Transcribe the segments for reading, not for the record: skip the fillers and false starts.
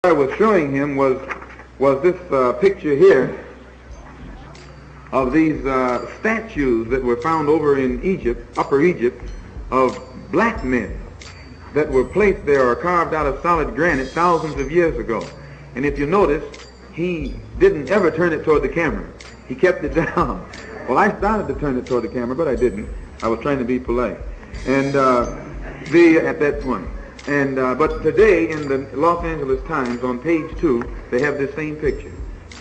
I was showing him was this picture here of these statues that were found over in Egypt, Upper Egypt, of black men that were placed there or carved out of solid granite thousands of years ago. And if you notice, he didn't ever turn it toward the camera. He kept it down. Well, I started to turn it toward the camera, but I didn't. I was trying to be polite. And at that point. And but today in the Los Angeles Times on page 2, they have this same picture.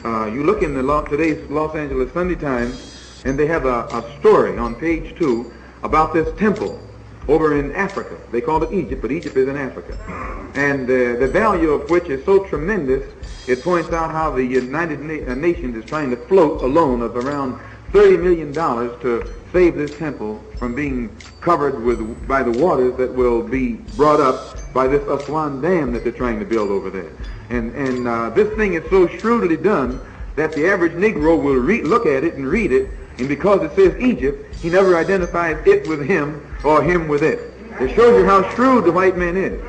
You look in today's Los Angeles Sunday Times, and they have a story on page 2 about this temple over in Africa. They call it Egypt, but Egypt is in Africa. And the value of which is so tremendous, it points out how the United Nations is trying to float a loan of around $30 million to save this temple from being covered by the waters that will be brought up by this Aswan Dam that they're trying to build over there. And this thing is so shrewdly done that the average Negro will look at it and read it, and because it says Egypt, he never identifies it with him or him with it. It shows you how shrewd the white man is.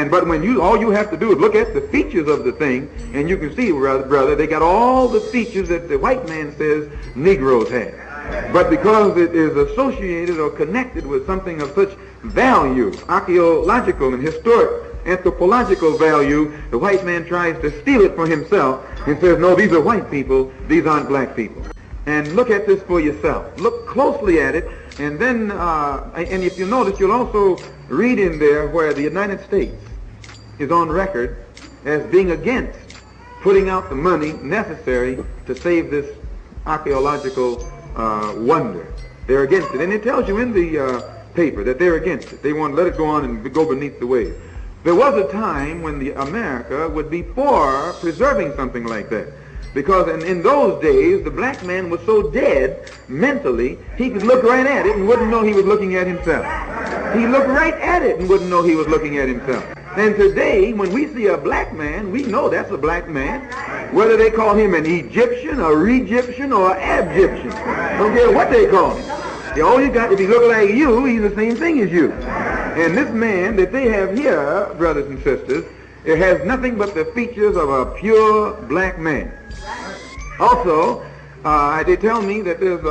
But when all you have to do is look at the features of the thing, and you can see, brother, they got all the features that the white man says Negroes have. But because it is associated or connected with something of such value, archaeological and historic, anthropological value, the white man tries to steal it for himself and says, no, these are white people, these aren't black people. And look at this for yourself. Look closely at it, and then, and if you notice, you'll also read in there where the United States is on record as being against putting out the money necessary to save this archaeological wonder. They're against it. And it tells you in the paper that they're against it. They want to let it go on and go beneath the waves. There was a time when America would be for preserving something like that. Because in those days, the black man was so dead mentally, he could look right at it and wouldn't know he was looking at himself. He looked right at it and wouldn't know he was looking at himself. And today, when we see a black man, we know that's a black man. Whether they call him an Egyptian, a Re-Egyptian, or an Ab-Egyptian. Don't care what they call him. All you got, if he look like you, he's the same thing as you. And this man that they have here, brothers and sisters, it has nothing but the features of a pure black man. Also, they tell me that there's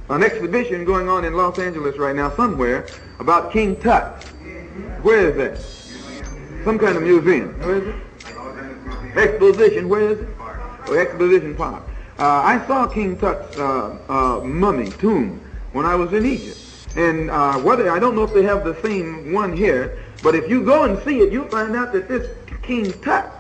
an exhibition going on in Los Angeles right now somewhere about King Tut. Where is that? Some kind of museum. Where is it? Exposition. Where is it? Oh, Exposition Park. I saw King Tut's mummy tomb when I was in Egypt. And I don't know if they have the same one here, but if you go and see it, you'll find out that this King Tut,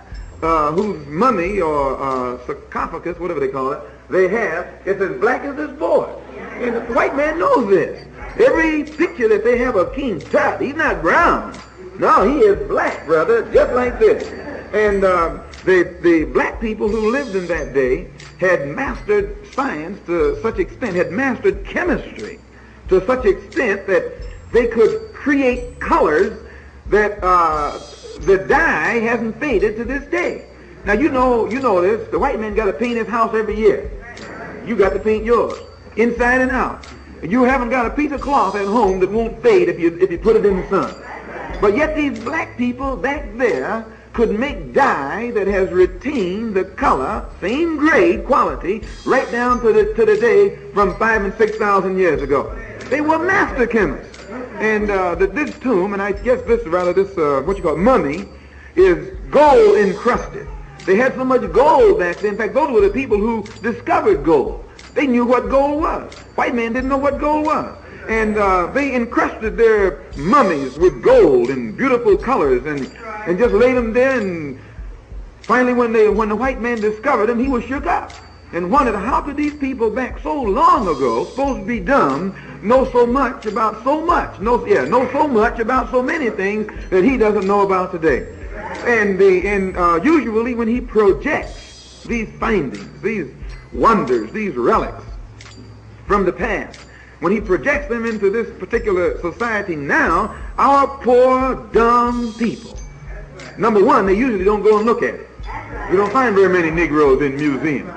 whose mummy or sarcophagus, whatever they call it, they have, it's as black as this boy. And the white man knows this. Every picture that they have of King Tut, he's not brown. No, he is black, brother, just like this. And the black people who lived in that day had mastered science to such extent, had mastered chemistry to such extent that they could create colors that the dye hasn't faded to this day. Now you know this. The white man got to paint his house every year. You got to paint yours, inside and out. And you haven't got a piece of cloth at home that won't fade if you put it in the sun. But yet these black people back there could make dye that has retained the color, same grade quality, right down to the day from 5,000 and 6,000 years ago. They were master chemists. And this tomb, and I guess this mummy, is gold encrusted. They had so much gold back then. In fact, those were the people who discovered gold. They knew what gold was. White men didn't know what gold was. And they encrusted their mummies with gold and beautiful colors and just laid them there. And finally, when the white man discovered them, he was shook up and wondered, how could these people back so long ago, supposed to be dumb, know so much about so much, know so much about so many things that he doesn't know about today. And usually when he projects these findings, these wonders, these relics from the past, when he projects them into this particular society now, our poor, dumb people, number one, they usually don't go and look at it. You don't find very many Negroes in museums.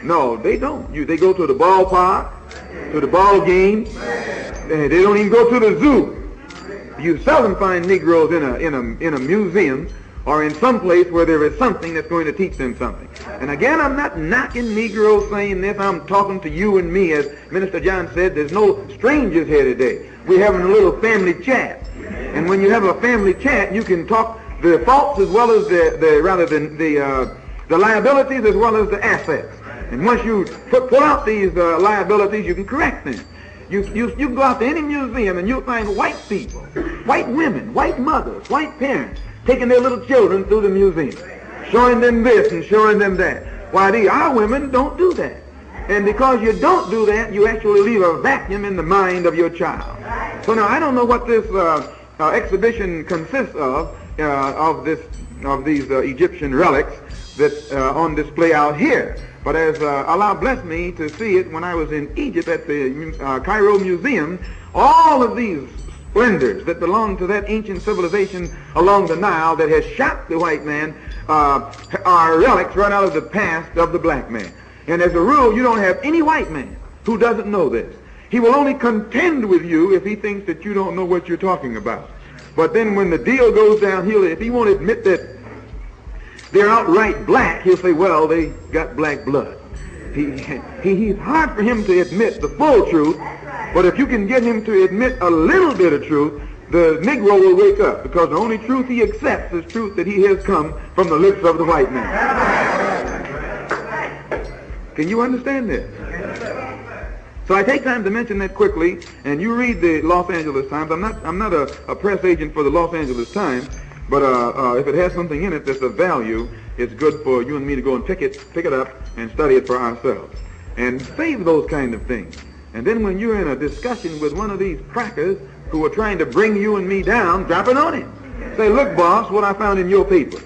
No, they don't. They go to the ballpark, to the ball game. They don't even go to the zoo. You seldom find Negroes in a museum or in some place where there is something that's going to teach them something. And again, I'm not knocking Negroes saying this. I'm talking to you and me. As Minister John said, there's no strangers here today. We're having a little family chat. And when you have a family chat, you can talk the faults as well as the liabilities as well as the assets. And once you pull out these liabilities, you can correct them. You can go out to any museum and you'll find white people, white women, white mothers, white parents, taking their little children through the museum, showing them this and showing them that. Why, our women don't do that. And because you don't do that, you actually leave a vacuum in the mind of your child. So now I don't know what this exhibition consists of these Egyptian relics that's on display out here. But as Allah blessed me to see it when I was in Egypt at the Cairo Museum, all of these splendors that belong to that ancient civilization along the Nile that has shocked the white man are relics right out of the past of the black man. And as a rule, you don't have any white man who doesn't know this. He will only contend with you if he thinks that you don't know what you're talking about. But then when the deal goes downhill, if he won't admit that they're outright black, he'll say, well, they got black blood. He's hard for him to admit the full truth, but if you can get him to admit a little bit of truth, the Negro will wake up, because the only truth he accepts is truth that he has come from the lips of the white man. Can you understand this? So I take time to mention that quickly, and you read the Los Angeles Times. I'm not a press agent for the Los Angeles Times, but if it has something in it that's of value, it's good for you and me to go and pick it up and study it for ourselves. And save those kind of things. And then when you're in a discussion with one of these crackers who are trying to bring you and me down, drop it on him. Say, look, boss, what I found in your paper.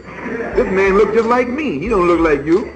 This man looks just like me. He don't look like you.